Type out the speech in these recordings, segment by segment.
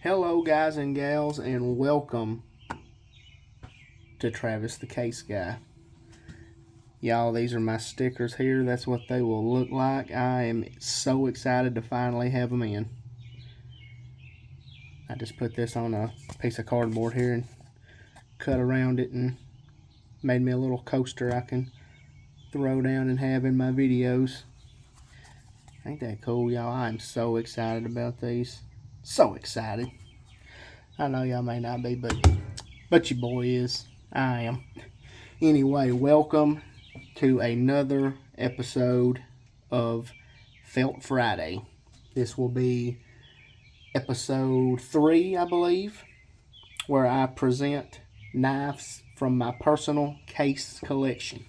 Hello guys and gals, and welcome to Travis the Case Guy. Y'all, these are my stickers here. That's what they will look like. I am so excited to finally have them in. I just put this on a piece of cardboard here and cut around it and made me a little coaster I can throw down and have in my videos. Ain't that cool, y'all? I'm so excited about these. So excited. I know y'all may not be, but your boy is. I am. Anyway, welcome to another episode of Felt Friday. This will be episode 3, I believe, where I present knives from my personal case collection.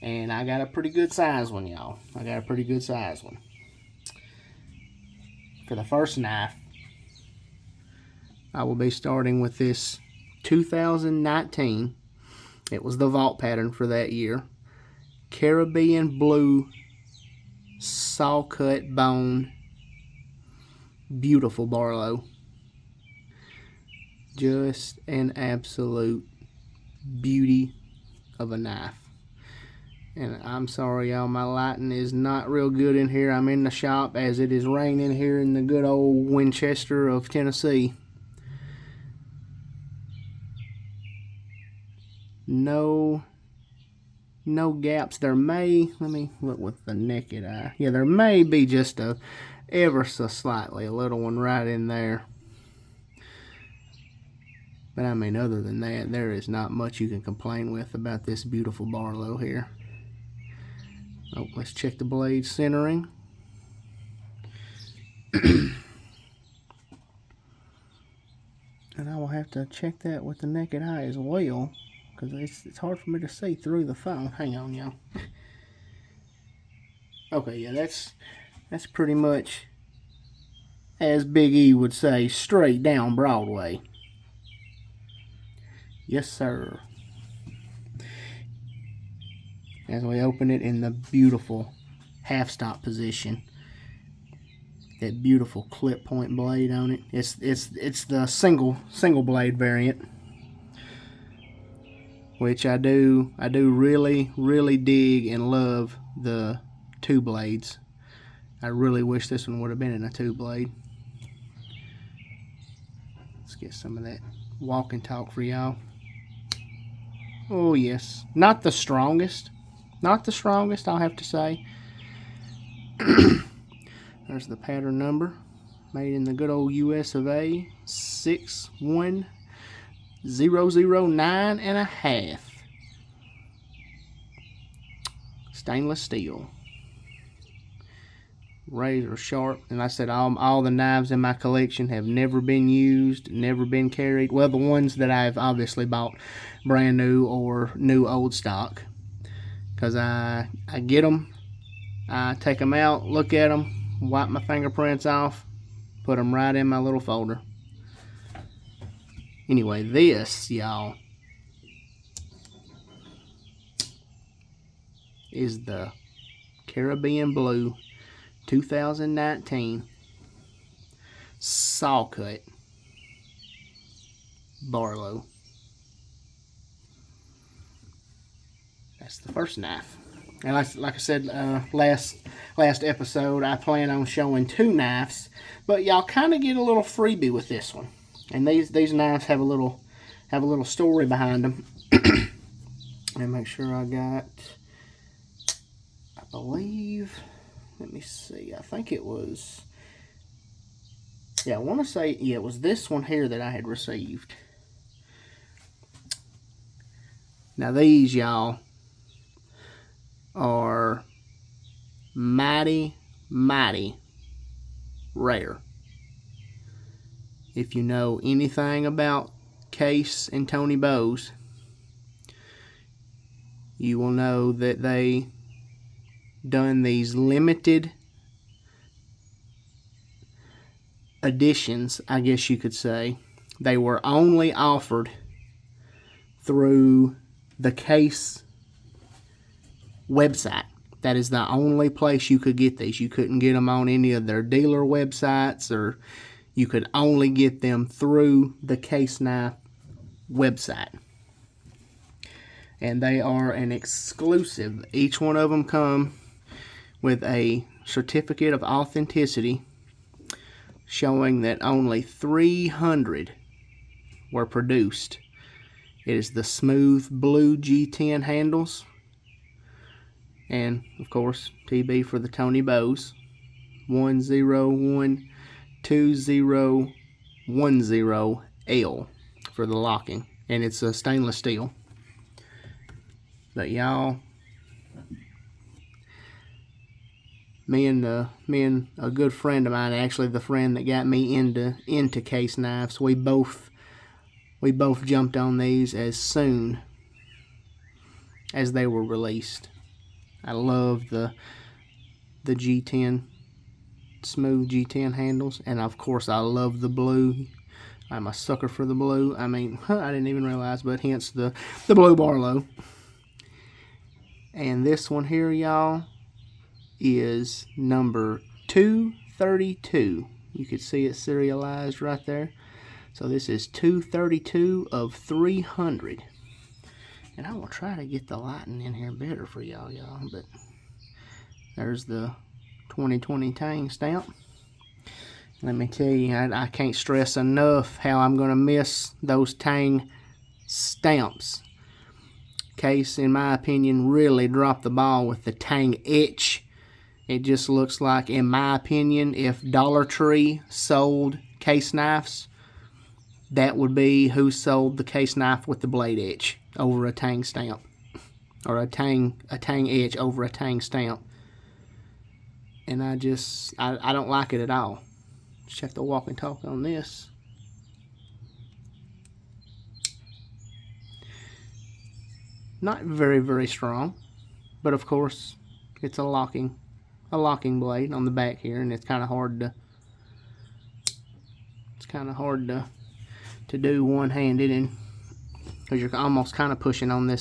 And I got a pretty good size one, y'all. I got a pretty good size one. For the first knife, I will be starting with this 2019. It was the vault pattern for that year. Caribbean Blue saw cut bone. Beautiful barlow. Just an absolute beauty of a knife. And I'm sorry, y'all, my lighting is not real good in here. I'm in the shop as it is raining here in the good old Winchester of Tennessee. No gaps. There may, let me look with the naked eye. Yeah, there may be just a ever so slightly a little one right in there. But I mean, other than that, there is not much you can complain with about this beautiful barlow here. Oh, let's check the blade centering. And I will have to check that with the naked eye as well, because it's hard for me to see through the phone. Hang on, y'all. Okay, yeah, that's pretty much, as Big E would say, straight down Broadway. Yes, sir. As we open it in the beautiful half-stop position. That beautiful clip point blade on it. It's the single blade variant, which I do really dig and love the 2 blades. I really wish this one would have been in a 2 blade. Let's get some of that walk and talk for y'all. Oh yes, not the strongest, I'll have to say. There's the pattern number, made in the good old US of A, 61009.5. Stainless steel. Razor sharp. And like I said, all the knives in my collection have never been used, never been carried. Well, the ones that I've obviously bought brand new or new old stock. Because I get them, I take them out, look at them, wipe my fingerprints off, put them right in my little folder. Anyway, this, y'all, is the Caribbean Blue 2019 saw cut barlow. That's the first knife. And like I said last episode, I plan on showing 2 knives, but y'all kind of get a little freebie with this one. And these knives have a little story behind them. And make sure I got, I believe, let me see, I think it was, yeah, I want to say, yeah, it was this one here that I had received. Now these, y'all, are mighty rare. If you know anything about Case and Tony Bose, you will know that they done these limited editions, I guess you could say. They were only offered through the Case website. That is the only place you could get these. You couldn't get them on any of their dealer websites or You could only get them through the Case Knife website. And they are an exclusive. Each one of them come with a certificate of authenticity showing that only 300 were produced. It is the smooth blue G10 handles. And, of course, TB for the Tony Bose. 1012010L for the locking. And it's a stainless steel. But y'all, me and a good friend of mine, actually the friend that got me into case knives, we both jumped on these as soon as they were released. I love the G10, smooth G10 handles, and of course I love the blue. I'm a sucker for the blue. I mean, I didn't even realize, but hence the blue Barlow. And this one here, y'all, is number 232. You can see it serialized right there. So this is 232 of 300. And I will try to get the lighting in here better for y'all, but there's the 2020 Tang stamp. Let me tell you, I can't stress enough how I'm going to miss those Tang stamps. Case, in my opinion, really dropped the ball with the Tang etch. It just looks like, in my opinion, if Dollar Tree sold case knives, that would be who sold the case knife with the blade etch over a Tang stamp, or a Tang etch over a Tang stamp. And I don't like it at all. Let's check the walk and talk on this. Not very, very strong, but of course it's a locking blade on the back here, and it's kind of hard to do one-handed, and because you're almost kind of pushing on the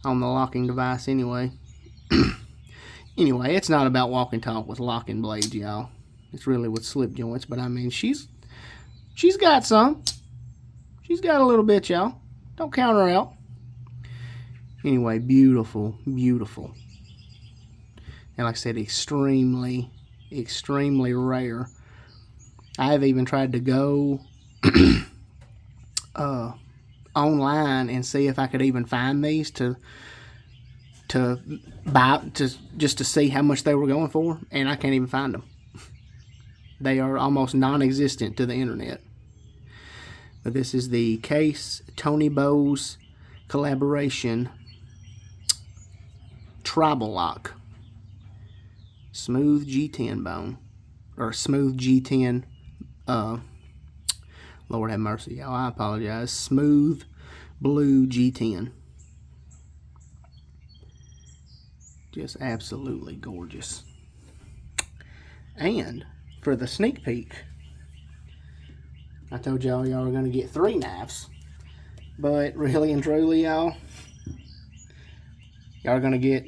locking device anyway. Anyway, it's not about walk and talk with locking blades, y'all. It's really with slip joints, but I mean, she's got some. She's got a little bit, y'all. Don't count her out. Anyway, beautiful, beautiful. And like I said, extremely, extremely rare. I have even tried to go online and see if I could even find these to buy, just to see how much they were going for, and I can't even find them. They are almost non-existent to the internet. But this is the Case Tony Bose collaboration Tribal Lock smooth G10 bone, or smooth G10 Lord have mercy, y'all, I apologize. Smooth blue G10. Just absolutely gorgeous. And for the sneak peek, I told y'all were going to get 3 knives, but really and truly, y'all are going to get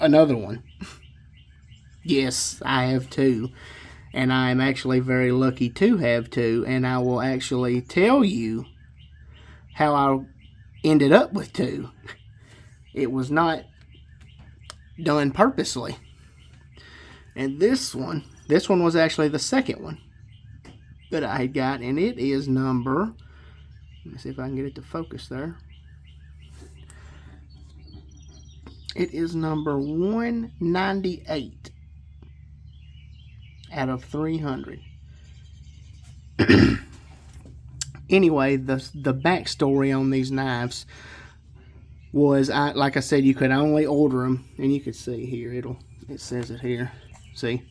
another one. Yes, I have 2, and I am actually very lucky to have 2, and I will actually tell you how I ended up with 2. It was not done purposely. And this one was actually the second one that I had got, and it is number, let me see if I can get it to focus there. It is number 198 out of 300. Anyway, the backstory on these knives was, like I said, you could only order them, and you can see here, it says it here. See,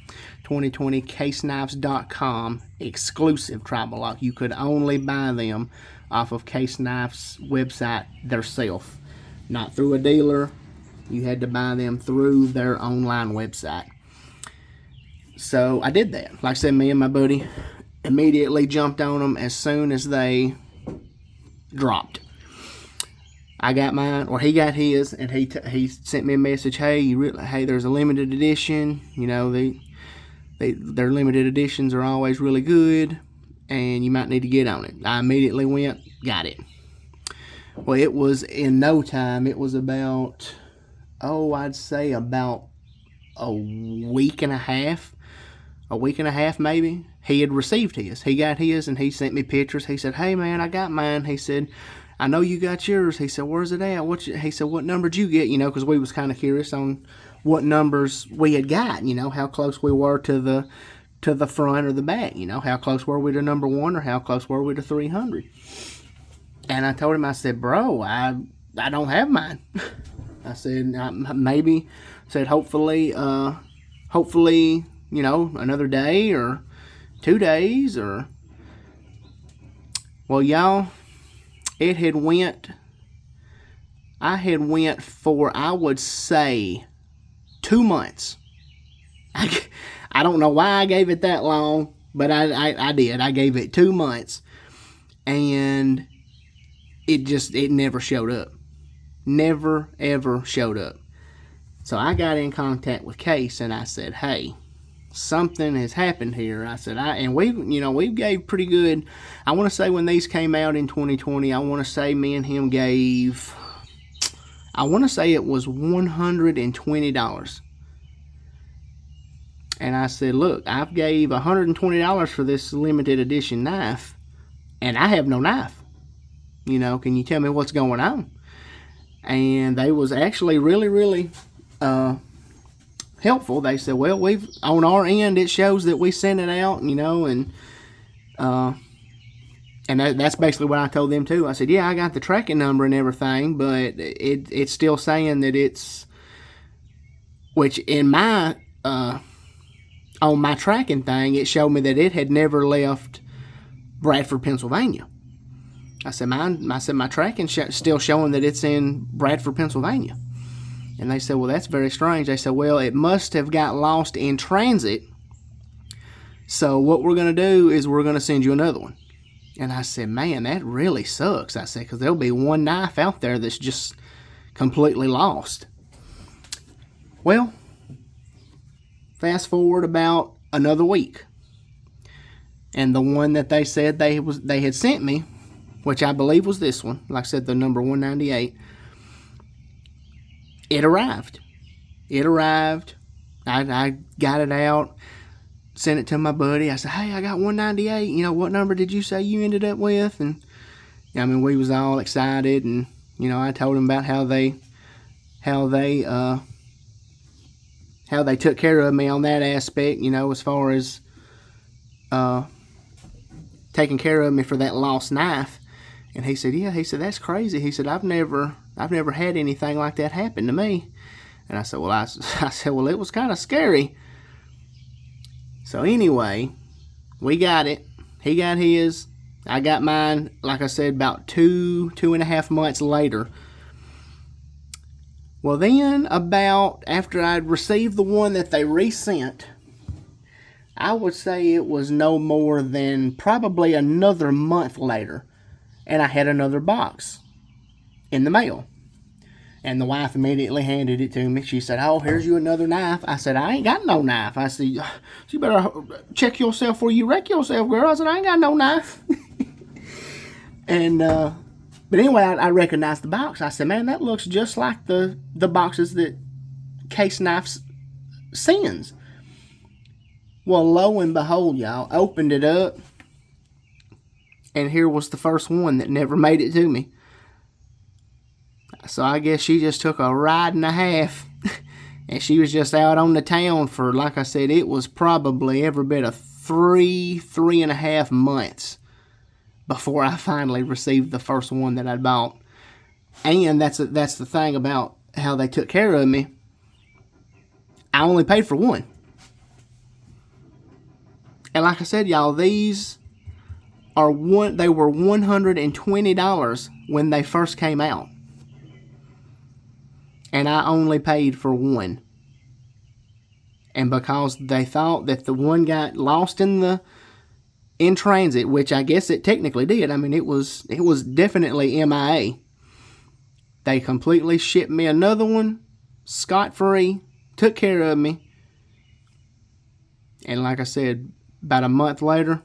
2020 caseknives.com exclusive tribal lock. You could only buy them off of Case Knife's website themselves, not through a dealer. You had to buy them through their online website. So I did that. Like I said, me and my buddy immediately jumped on them as soon as they dropped. I got mine, or he got his, and he sent me a message. Hey, there's a limited edition. You know, their limited editions are always really good. and you might need to get on it. I immediately went, got it. Well, it was in no time. It was about, I'd say about a week and a half maybe. He had received his. He got his, and he sent me pictures. He said, "Hey man, I got mine." He said, "I know you got yours." He said, "Where's it at?" He said, "What number did you get?" You know, because we was kind of curious on what numbers we had got. You know, how close we were to the front or the back. You know, how close were we to number 1 or how close were we to 300? And I told him, I said, "Bro, I don't have mine." I said, maybe. I said, hopefully, you know, another day or 2 days or. Well, y'all, I had went for, I would say, 2 months. I don't know why I gave it that long, but I did. I gave it 2 months, and it never showed up. Never, ever showed up. So I got in contact with Case, and I said, "Hey, something has happened here." I said, we gave pretty good. I want to say when these came out in 2020, I want to say me and him gave, I want to say it was $120. And I said, "Look, I've gave $120 for this limited edition knife, and I have no knife. You know, can you tell me what's going on?" And they was actually really, really helpful. They said, "Well, we've on our end, it shows that we sent it out, you know, and that's basically what I told them too." I said, "Yeah, I got the tracking number and everything, but it's still saying that it's," which in my on my tracking thing, it showed me that it had never left Bradford, Pennsylvania. I said, my tracking still showing that it's in Bradford, Pennsylvania. And they said, "Well, that's very strange." They said, "Well, it must have got lost in transit. So what we're going to do is we're going to send you another one." And I said, "Man, that really sucks." I said, "Because there'll be one knife out there that's just completely lost." Well, fast forward about another week, and the one that they said they had sent me, which I believe was this one, like I said, the number 198, it arrived. I got it out, sent it to my buddy. I said, "Hey, I got 198. You know, what number did you say you ended up with?" And I mean, we was all excited, and you know, I told him about how they took care of me on that aspect. You know, as far as taking care of me for that lost knife. And he said, "Yeah," he said, "that's crazy." He said, I've never had anything like that happen to me." And I said, "Well, I said, well, it was kind of scary." So anyway, we got it. He got his. I got mine, like I said, about 2.5 months later. Well, then about after I'd received the one that they resent, I would say it was no more than probably another month later, and I had another box in the mail. And the wife immediately handed it to me. She said, "Oh, here's you another knife." I said, "I ain't got no knife." I said, "You better check yourself before you wreck yourself, girl." I said, "I ain't got no knife." And, but anyway, I recognized the box. I said, "Man, that looks just like the boxes that Case Knives sends." Well, lo and behold, y'all, opened it up, and here was the first one that never made it to me. So I guess she just took a ride and a half, and she was just out on the town for, like I said, it was probably every bit of 3.5 months before I finally received the first one that I bought. And that's the thing about how they took care of me. I only paid for one. And like I said, y'all, these they were $120 when they first came out. And I only paid for one. And because they thought that the one got lost in transit, which I guess it technically did. I mean, it was definitely MIA. They completely shipped me another one, scot-free, took care of me. And like I said, about a month later,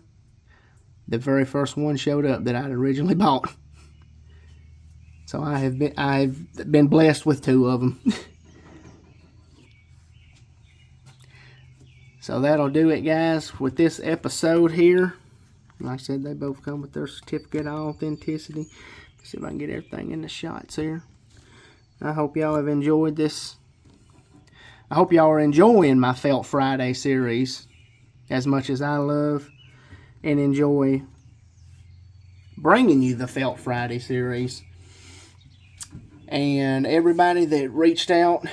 the very first one showed up that I'd originally bought. So I've been blessed with 2 of them. So that'll do it, guys, with this episode here. Like I said, they both come with their certificate of authenticity. Let's see if I can get everything in the shots here. I hope y'all have enjoyed this. I hope y'all are enjoying my Felt Friday series as much as I love and enjoy bringing you the Felt Friday series. And everybody that reached out,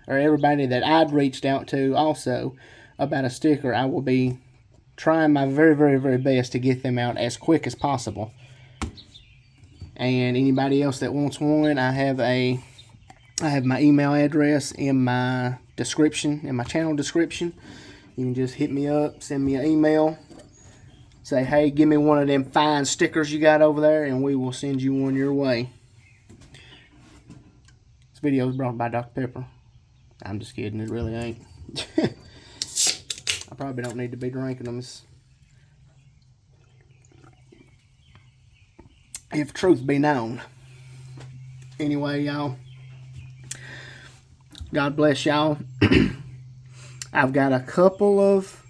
or everybody that I'd reached out to also about a sticker, I will be trying my very, very, very best to get them out as quick as possible. And anybody else that wants one, I have my email address in my description, in my channel description. You can just hit me up, send me an email, say, hey, give me one of them fine stickers you got over there, and we will send you one your way. This video is brought by Dr. Pepper. I'm just kidding, it really ain't. I probably don't need to be drinking them, if truth be known. Anyway, y'all, God bless y'all. I've got a couple of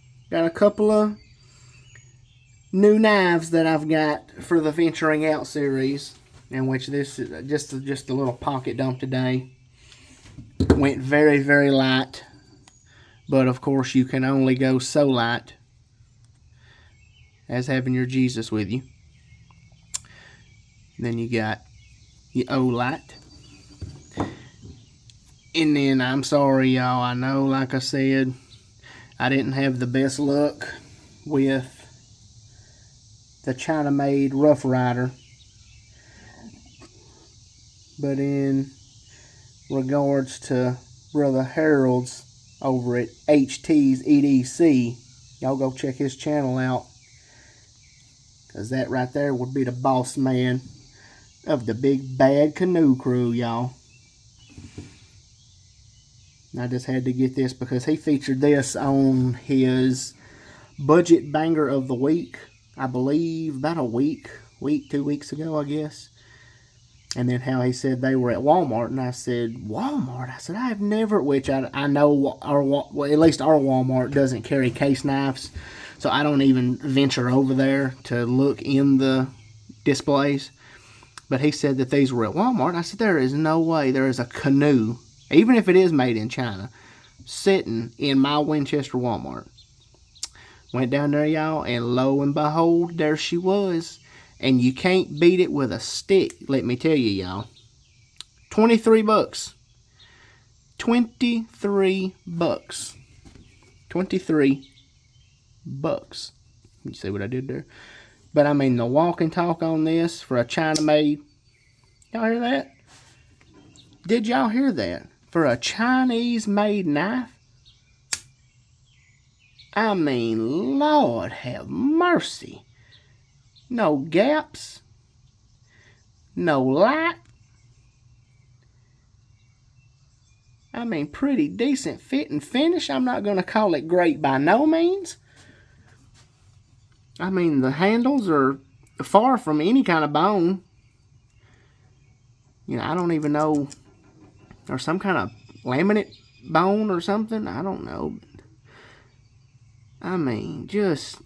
new knives that I've got for the Venturing Out series, in which this is just a little pocket dump today. Went very, very light, but of course you can only go so light as having your Jesus with you. Then you got your O-Light. And then, I'm sorry, y'all. I know, like I said, I didn't have the best luck with the China-made Rough Rider. But in regards to Brother Harold's over at HT's EDC, y'all go check his channel out. Because that right there would be the boss man of the big bad canoe crew, y'all. I just had to get this because he featured this on his budget banger of the week, I believe, about a week, 2 weeks ago, I guess. And then how he said they were at Walmart, and I said, Walmart? I said, I have never, which I know, well, at least our Walmart doesn't carry case knives, so I don't even venture over there to look in the displays. But he said that these were at Walmart. I said, there is no way there is a canoe, even if it is made in China, sitting in my Winchester Walmart. Went down there, y'all, and lo and behold, there she was. And you can't beat it with a stick, let me tell you, y'all. 23 bucks. 23 bucks. 23 bucks. You see what I did there? But I mean, the walk and talk on this for a China-made. Y'all hear that? Did y'all hear that? For a Chinese-made knife? I mean, Lord have mercy. No gaps. No light. I mean, pretty decent fit and finish. I'm not going to call it great by no means. I mean, the handles are far from any kind of bone. You know, I don't even know. Or some kind of laminate bone or something. I don't know. I mean, just...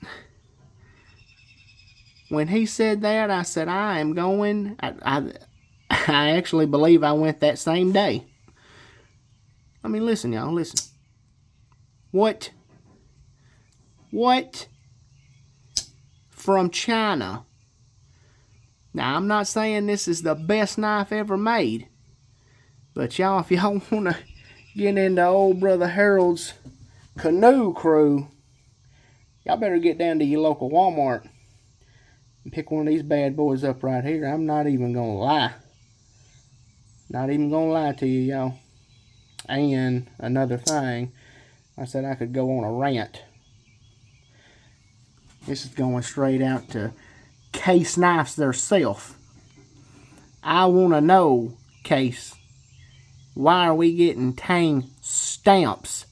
When he said that, I said, I am going... I actually believe I went that same day. I mean, listen, y'all, listen. What from China? Now, I'm not saying this is the best knife ever made. But y'all, if y'all want to get into old Brother Harold's canoe crew, y'all better get down to your local Walmart and pick one of these bad boys up right here. I'm not even going to lie. Not even going to lie to you, y'all. And another thing, I said I could go on a rant. This is going straight out to Case Knives theirself. I want to know, Case, why are we getting Tang stamps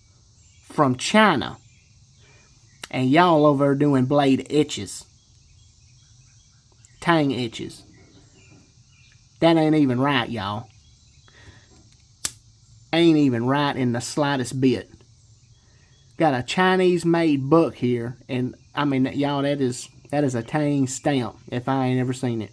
from China and y'all over there doing blade etches? tang itches. That ain't even right, y'all. Ain't even right in the slightest bit. Got a Chinese-made buck here, and I mean, y'all, that is a tang stamp if I ain't ever seen it.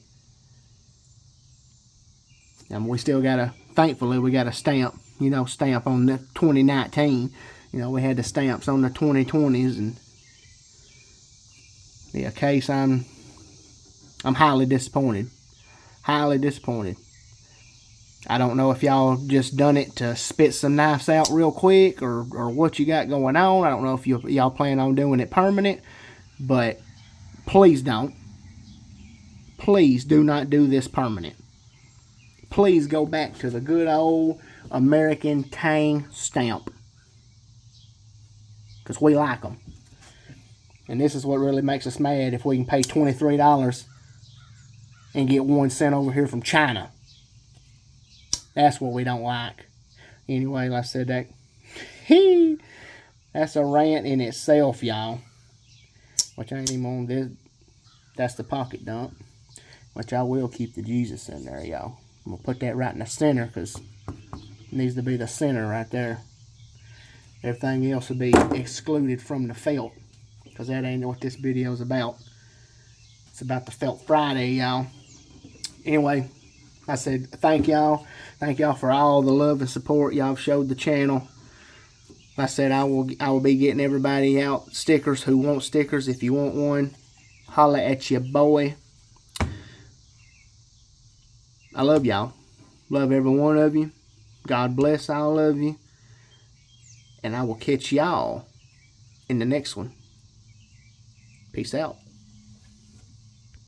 And we still got a, thankfully, we got a stamp, you know, stamp on the 2019. You know, we had the stamps on the 2020s, and yeah, case I'm highly disappointed. Highly disappointed. I don't know if y'all just done it to spit some knives out real quick or what you got going on. I don't know if y'all plan on doing it permanent, but please don't. Please do not do this permanent. Please go back to the good old American tang stamp, because we like them. And this is what really makes us mad, if we can pay $23 and get 1 cent over here from China. That's what we don't like. Anyway, like I said, that's a rant in itself, y'all. Which I ain't even on this. That's the pocket dump. Which I will keep the Jesus in there, y'all. I'm going to put that right in the center, because it needs to be the center right there. Everything else will be excluded from the felt, because that ain't what this video is about. It's about the Felt Friday, y'all. Anyway, I said thank y'all. Thank y'all for all the love and support y'all showed the channel. Like I said, I will be getting everybody out stickers who want stickers. If you want one, holla at your boy. I love y'all. Love every one of you. God bless all of you. And I will catch y'all in the next one. Peace out.